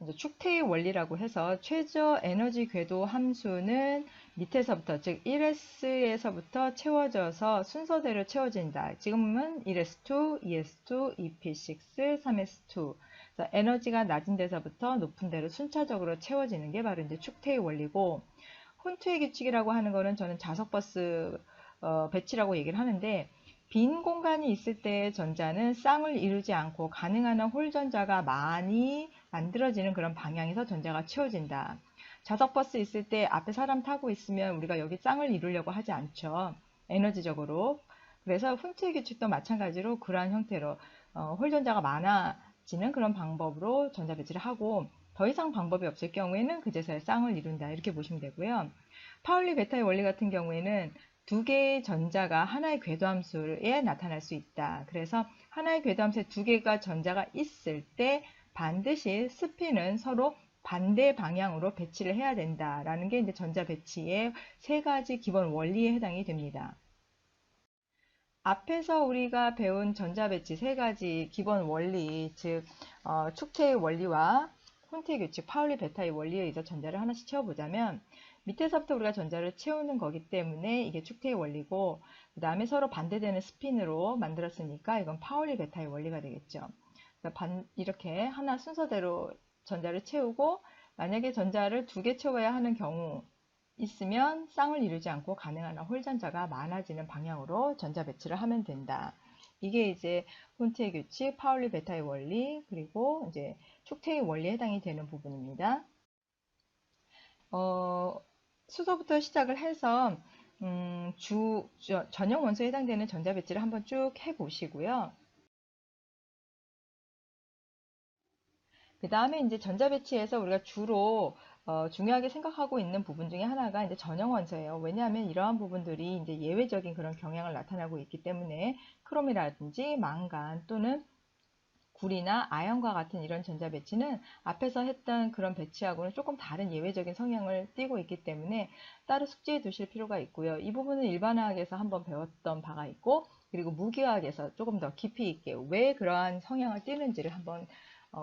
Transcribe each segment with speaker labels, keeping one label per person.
Speaker 1: 이제 축테의 원리라고 해서 최저 에너지 궤도 함수는 밑에서부터 즉 1s에서부터 채워져서 순서대로 채워진다. 지금은 1s2, 2s2, 2p6, 3s2. 에너지가 낮은 데서부터 높은 데로 순차적으로 채워지는 게 바로 이제 축테의 원리고, 혼투의 규칙이라고 하는 거는 저는 자석버스 배치라고 얘기를 하는데, 빈 공간이 있을 때 전자는 쌍을 이루지 않고 가능한 한 홀 전자가 많이 만들어지는 그런 방향에서 전자가 채워진다. 자석버스 있을 때 앞에 사람 타고 있으면 우리가 여기 쌍을 이루려고 하지 않죠. 에너지적으로. 그래서 훈트의 규칙도 마찬가지로 그러한 형태로 홀 전자가 많아지는 그런 방법으로 전자 배치를 하고, 더 이상 방법이 없을 경우에는 그제서야 쌍을 이룬다. 이렇게 보시면 되고요. 파울리 베타의 원리 같은 경우에는 두 개의 전자가 하나의 궤도함수에 나타날 수 있다. 그래서 하나의 궤도함수에 두 개가 전자가 있을 때 반드시 스핀은 서로 반대 방향으로 배치를 해야 된다라는 게 이제 전자 배치의 세 가지 기본 원리에 해당이 됩니다. 앞에서 우리가 배운 전자 배치 세 가지 기본 원리, 즉 축테의 원리와 혼트의 규칙, 파울리 베타의 원리에 의해서 전자를 하나씩 채워보자면, 밑에서부터 우리가 전자를 채우는 거기 때문에 이게 축테의 원리고, 그 다음에 서로 반대되는 스핀으로 만들었으니까 이건 파울리 베타의 원리가 되겠죠. 그러니까 이렇게 하나 순서대로 전자를 채우고, 만약에 전자를 두 개 채워야 하는 경우 있으면 쌍을 이루지 않고 가능한 한 홀 전자가 많아지는 방향으로 전자 배치를 하면 된다. 이게 이제 혼트의 규칙, 파울리 베타의 원리, 그리고 이제 축테의 원리에 해당이 되는 부분입니다. 수소부터 시작을 해서 전형 원소에 해당되는 전자 배치를 한번 쭉 해보시고요. 그 다음에 이제 전자 배치에서 우리가 주로 중요하게 생각하고 있는 부분 중에 하나가 이제 전형 원소예요. 왜냐하면 이러한 부분들이 이제 예외적인 그런 경향을 나타나고 있기 때문에 크롬이라든지 망간 또는 구리나 아연과 같은 이런 전자 배치는 앞에서 했던 그런 배치하고는 조금 다른 예외적인 성향을 띠고 있기 때문에 따로 숙지해 두실 필요가 있고요. 이 부분은 일반화학에서 한번 배웠던 바가 있고, 그리고 무기화학에서 조금 더 깊이 있게 왜 그러한 성향을 띠는지를 한번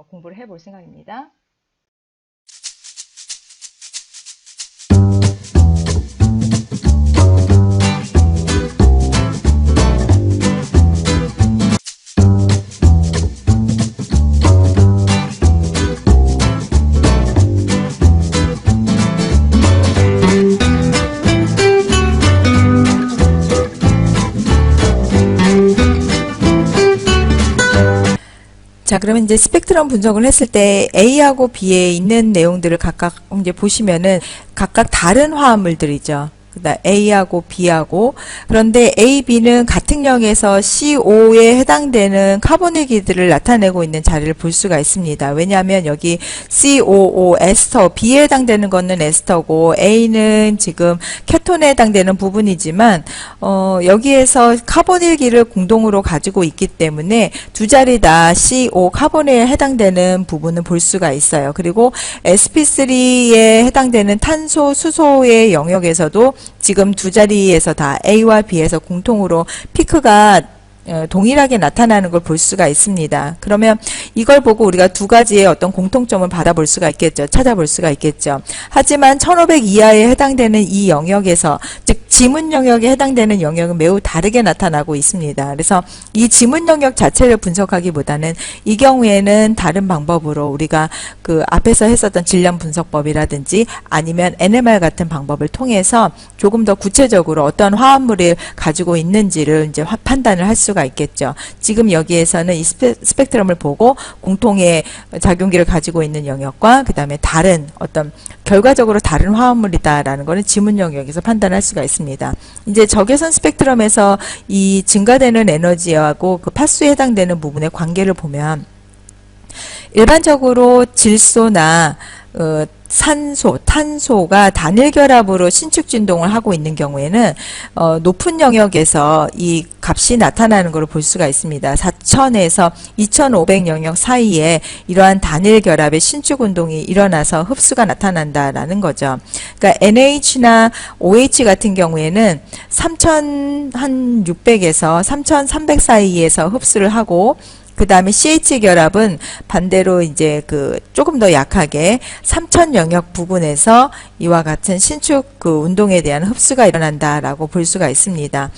Speaker 1: 공부를 해볼 생각입니다.
Speaker 2: 자, 그러면 이제 스펙트럼 분석을 했을 때 A하고 B에 있는 내용들을 각각 이제 보시면은 각각 다른 화합물들이죠. A하고 B하고. 그런데 A, B는 같은 역에서 CO에 해당되는 카보닐기들을 나타내고 있는 자리를 볼 수가 있습니다. 왜냐하면 여기 COO, 에스터, B에 해당되는 거는 에스터고 A는 지금 케톤에 해당되는 부분이지만 여기에서 카보닐기를 공동으로 가지고 있기 때문에 두 자리 다 CO, 카본에 해당되는 부분을 볼 수가 있어요. 그리고 sp3에 해당되는 탄소, 수소의 영역에서도 지금 두 자리에서 다 A와 B에서 공통으로 피크가 동일하게 나타나는 걸 볼 수가 있습니다. 그러면 이걸 보고 우리가 두 가지의 어떤 공통점을 받아볼 수가 있겠죠. 찾아볼 수가 있겠죠. 하지만 1500 이하에 해당되는 이 영역에서, 즉 지문 영역에 해당되는 영역은 매우 다르게 나타나고 있습니다. 그래서 이 지문 영역 자체를 분석하기보다는 이 경우에는 다른 방법으로 우리가 그 앞에서 했었던 질량 분석법이라든지 아니면 NMR 같은 방법을 통해서 조금 더 구체적으로 어떤 화합물을 가지고 있는지를 이제 판단을 할 수가 있겠죠. 지금 여기에서는 이 스펙트럼을 보고 공통의 작용기를 가지고 있는 영역과 그 다음에 다른 어떤 결과적으로 다른 화합물이다라는 거는 지문 영역에서 판단할 수가 있습니다. 이제 적외선 스펙트럼에서 이 증가되는 에너지하고 그 파수에 해당되는 부분의 관계를 보면 일반적으로 질소나 산소, 탄소가 단일 결합으로 신축 진동을 하고 있는 경우에는 높은 영역에서 이 값이 나타나는 것을 볼 수가 있습니다. 4000에서 2500 영역 사이에 이러한 단일 결합의 신축 운동이 일어나서 흡수가 나타난다라는 거죠. 그러니까 NH나 OH 같은 경우에는 3600에서 3300 사이에서 흡수를 하고, 그 다음에 CH 결합은 반대로 이제 그 조금 더 약하게 3천 영역 부분에서 이와 같은 신축 그 운동에 대한 흡수가 일어난다라고 볼 수가 있습니다.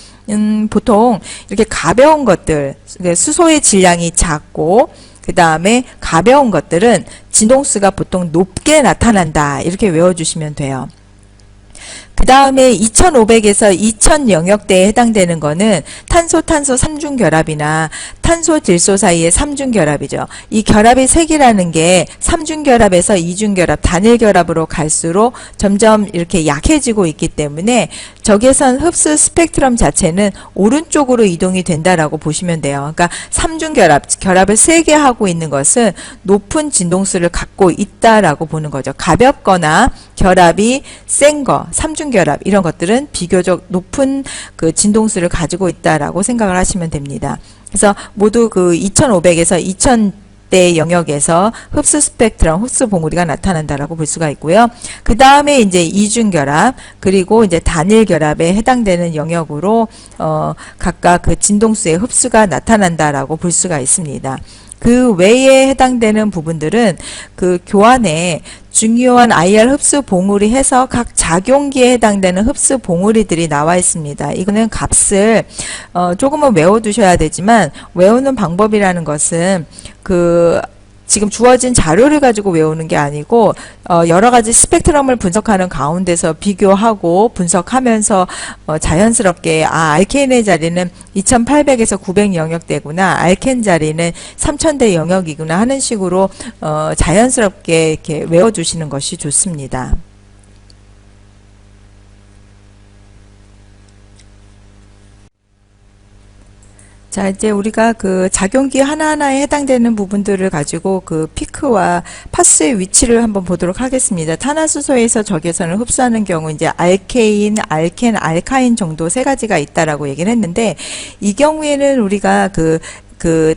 Speaker 2: 보통 이렇게 가벼운 것들, 수소의 질량이 작고 그 다음에 가벼운 것들은 진동수가 보통 높게 나타난다. 이렇게 외워주시면 돼요. 그 다음에 2500에서 2000 영역대에 해당되는 거는 탄소 삼중결합이나 탄소 질소 사이의 삼중결합이죠. 이 결합의 색이라는 게 삼중결합에서 이중결합, 단일결합으로 갈수록 점점 이렇게 약해지고 있기 때문에 적외선 흡수 스펙트럼 자체는 오른쪽으로 이동이 된다라고 보시면 돼요. 그러니까 삼중결합, 결합을 세게 하고 있는 것은 높은 진동수를 갖고 있다라고 보는 거죠. 가볍거나 결합이 센 거, 삼중결합 이런 것들은 비교적 높은 그 진동수를 가지고 있다라고 생각을 하시면 됩니다. 그래서 모두 그 2500에서 2000대 영역에서 흡수 스펙트럼, 흡수 봉우리가 나타난다라고 볼 수가 있고요. 그 다음에 이제 이중결합 그리고 이제 단일결합에 해당되는 영역으로 각각 그 진동수의 흡수가 나타난다라고 볼 수가 있습니다. 그 외에 해당되는 부분들은 그 교환에 중요한 IR 흡수 봉우리 해서 각 작용기에 해당되는 흡수 봉우리들이 나와 있습니다. 이거는 값을 조금은 외워두셔야 되지만 외우는 방법이라는 것은 그 지금 주어진 자료를 가지고 외우는 게 아니고 여러 가지 스펙트럼을 분석하는 가운데서 비교하고 분석하면서 자연스럽게 알케인의 자리는 2800에서 900 영역대구나, 알켄 자리는 3000대 영역이구나 하는 식으로 자연스럽게 이렇게 외워주시는 것이 좋습니다. 자, 이제 우리가 그 작용기 하나하나에 해당되는 부분들을 가지고 그 피크와 파스의 위치를 한번 보도록 하겠습니다. 탄화수소에서 적외선을 흡수하는 경우 이제 알케인, 알켄, 알카인 정도 세 가지가 있다라고 얘기를 했는데 이 경우에는 우리가 그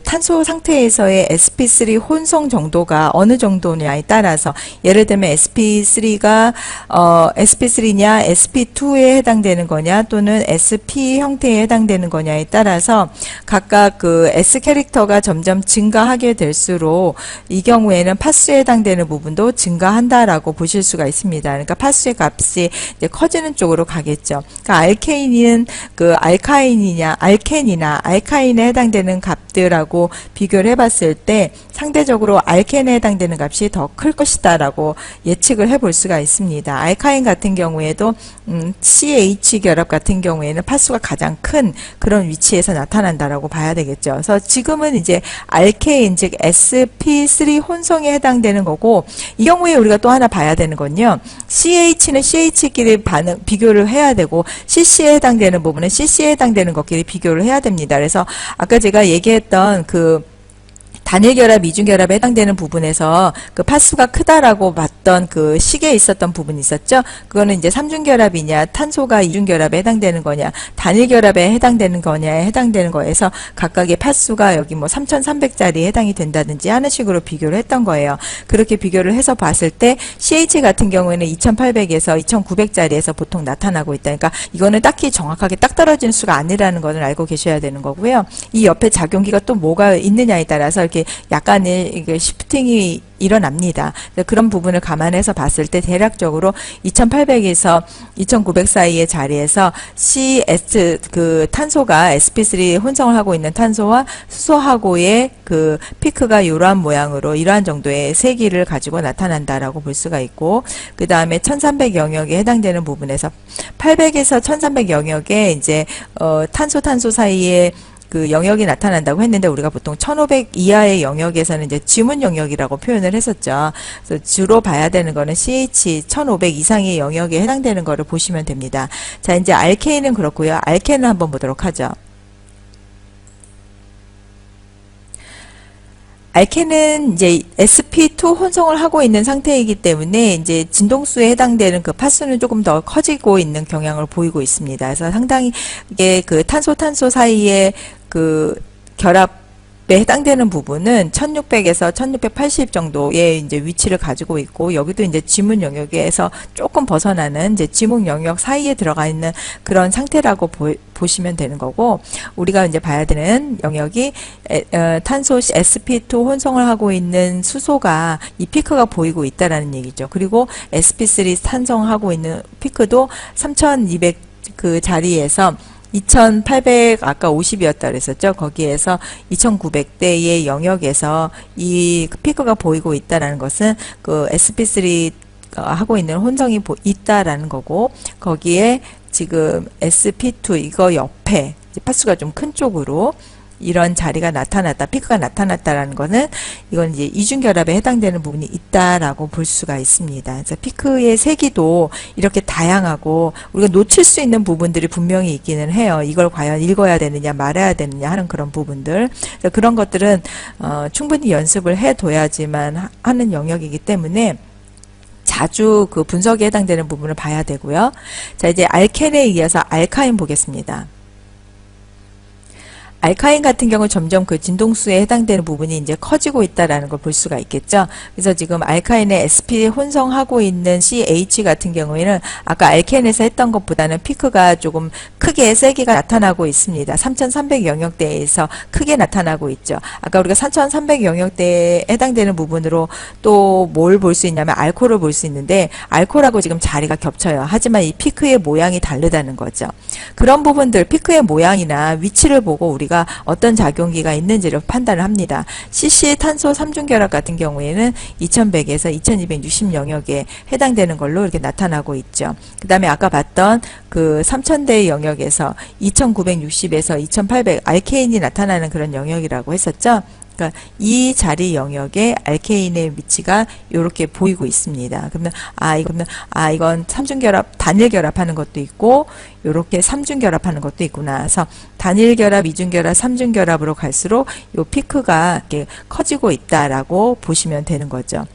Speaker 2: 탄소 상태에서의 sp3 혼성 정도가 어느 정도냐에 따라서 예를 들면 sp3가 sp3냐 sp2에 해당되는 거냐 또는 sp 형태에 해당되는 거냐에 따라서 각각 그 s 캐릭터가 점점 증가하게 될수록 이 경우에는 파수에 해당되는 부분도 증가한다라고 보실 수가 있습니다. 그러니까 파수의 값이 이제 커지는 쪽으로 가겠죠. 그러니까 알케인은 그 알카인이냐 알켄이나 알카인에 해당되는 값 들하고 비교를 해봤을 때 상대적으로 알켄에 해당되는 값이 더 클 것이다라고 예측을 해볼 수가 있습니다. 알카인 같은 경우에도 CH 결합 같은 경우에는 파수가 가장 큰 그런 위치에서 나타난다라고 봐야 되겠죠. 그래서 지금은 이제 알케인 즉 sp3 혼성에 해당되는 거고 이 경우에 우리가 또 하나 봐야 되는 건요. CH는 CH끼리 비교를 해야 되고 CC에 해당되는 부분은 CC에 해당되는 것끼리 비교를 해야 됩니다. 그래서 아까 제가 얘기했던 그 단일결합, 이중결합에 해당되는 부분에서 그 파수가 크다라고 봤던 그 식에 있었던 부분이 있었죠. 그거는 이제 삼중결합이냐, 탄소가 이중결합에 해당되는 거냐, 단일결합에 해당되는 거냐에 해당되는 거에서 각각의 파수가 여기 뭐 3300짜리에 해당이 된다든지 하는 식으로 비교를 했던 거예요. 그렇게 비교를 해서 봤을 때 CH 같은 경우에는 2800에서 2900짜리에서 보통 나타나고 있다. 그러니까 이거는 딱히 정확하게 딱 떨어지는 수가 아니라는 것을 알고 계셔야 되는 거고요. 이 옆에 작용기가 또 뭐가 있느냐에 따라서 이렇게 약간의 이게 시프팅이 일어납니다. 그런 부분을 감안해서 봤을 때 대략적으로 2800에서 2900 사이의 자리에서 CS 그 탄소가 sp3 혼성을 하고 있는 탄소와 수소하고의 그 피크가 이러한 모양으로 이러한 정도의 세기를 가지고 나타난다라고 볼 수가 있고 그 다음에 1300 영역에 해당되는 부분에서 800에서 1300 영역에 이제 탄소 사이에 그 영역이 나타난다고 했는데 우리가 보통 1500 이하의 영역에서는 이제 지문 영역이라고 표현을 했었죠. 그래서 주로 봐야 되는 거는 CH 1500 이상의 영역에 해당되는 거를 보시면 됩니다. 자, 이제 알케인은 그렇고요. 알켄을 한번 보도록 하죠. 알켄은 이제 sp2 혼성을 하고 있는 상태이기 때문에 이제 진동수에 해당되는 그 파수는 조금 더 커지고 있는 경향을 보이고 있습니다. 그래서 상당히 이게 그 탄소 사이에 그 결합에 해당되는 부분은 1600에서 1680 정도의 이제 위치를 가지고 있고, 여기도 이제 지문 영역에서 조금 벗어나는 이제 지문 영역 사이에 들어가 있는 그런 상태라고 보시면 되는 거고, 우리가 이제 봐야 되는 영역이 탄소 sp2 혼성을 하고 있는 수소가 이 피크가 보이고 있다라는 얘기죠. 그리고 sp3 탄성하고 있는 피크도 3200 그 자리에서 2800 아까 50이었다 그랬었죠. 거기에서 2900대의 영역에서 이 피크가 보이고 있다라는 것은 그 sp3 하고 있는 혼성이 있다라는 거고, 거기에 지금 sp2 이거 옆에 파수가 좀 큰 쪽으로 이런 자리가 나타났다, 피크가 나타났다라는 거는 이건 이제 이중결합에 해당되는 부분이 있다라고 볼 수가 있습니다. 그래서 피크의 세기도 이렇게 다양하고 우리가 놓칠 수 있는 부분들이 분명히 있기는 해요. 이걸 과연 읽어야 되느냐 말아야 되느냐 하는 그런 부분들. 그런 것들은 충분히 연습을 해둬야지만 하는 영역이기 때문에 자주 그 분석에 해당되는 부분을 봐야 되고요. 자, 이제 알켄에 이어서 알카인 보겠습니다. 알카인 같은 경우 점점 그 진동수에 해당되는 부분이 이제 커지고 있다라는 걸 볼 수가 있겠죠. 그래서 지금 알카인의 sp 혼성하고 있는 CH 같은 경우에는 아까 알켄에서 했던 것보다는 피크가 조금 크게 세기가 나타나고 있습니다. 3300 영역대에서 크게 나타나고 있죠. 아까 우리가 3300 영역대에 해당되는 부분으로 또 뭘 볼 수 있냐면 알코올을 볼 수 있는데, 알코올하고 지금 자리가 겹쳐요. 하지만 이 피크의 모양이 다르다는 거죠. 그런 부분들, 피크의 모양이나 위치를 보고 우리가 어떤 작용기가 있는지를 판단을 합니다. CC 탄소 3중결합 같은 경우에는 2100에서 2260 영역에 해당되는 걸로 이렇게 나타나고 있죠. 그 다음에 아까 봤던 그 3000대 영역에서 2960에서 2800 알케인이 나타나는 그런 영역이라고 했었죠. 그러니까 이 자리 영역에 알케인의 위치가 이렇게 보이고 있습니다. 그러면 이건 삼중결합, 단일결합하는 것도 있고 이렇게 삼중결합하는 것도 있구나. 그래서 단일결합, 이중결합, 삼중결합으로 갈수록 이 피크가 이렇게 커지고 있다라고 보시면 되는 거죠.